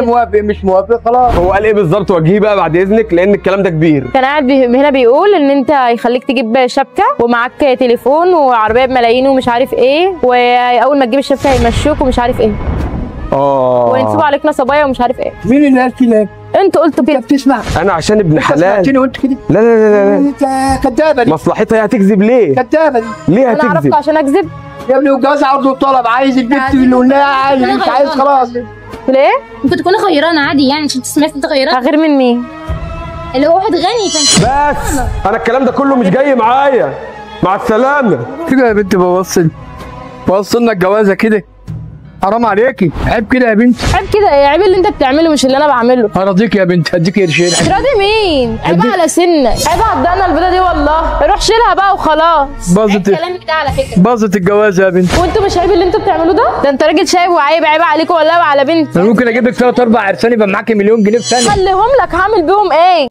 موافق مش موافق خلاص. هو قال ايه بالظبط؟ وجهيه بقى بعد اذنك لان الكلام ده كبير. كان قاعد هنا بيقول ان انت يخليك تجيب شبكه ومعاك تليفون وعربيه بملايين ومش عارف ايه، واول ما تجيب الشبكه هيمشوك ومش عارف ايه. وينسبوا عليك نصبايا ومش عارف ايه. مين اللي قال كده؟ انتوا قلتوا كده. انت بتسمع؟ انا عشان ابن حلال. سمعتني وانت كده؟ لا لا لا لا انت كدابه دي. مصلحتها هي هتكذب ليه؟ كدابه دي. ليه انا هتكذب؟ عرفته عشان اكذب؟ يا ابني والجواز عرض وطلب، عايز البنت اللي قلناها عايز انت عايز خلاص. ليه؟ ممكن تكوني غيرانه عادي يعني عشان تسمعي انت غيرانه. غير من مين؟ اللي هو واحد غني كان. بس انا الكلام ده كله مش جاي معايا. مع السلامه. كده يا بنت بوصلنا الجوازه كده. حرام عليكي، عيب كده يا بنت. عيب كده ايه؟ عيب اللي انت بتعمله مش اللي انا بعمله. هرضيك يا بنت، هديك قرشين. راضي مين؟ عيب على سنك، عيب على الدقنه البيضه دي والله. روح شيلها بقى وخلاص. باظت الكلام ده على فكره. باظت الجوازه يا بنت. وانتوا مش عيب اللي انتوا بتعملوه ده؟ ده انت راجل شايب وعيب، عيب عليكم والله وعلى بنتي. انا ممكن اجيب لك 3 4 عرسان يبقى معاكي مليون جنيه في ثانيه. خليهم لك، هعمل بيهم ايه؟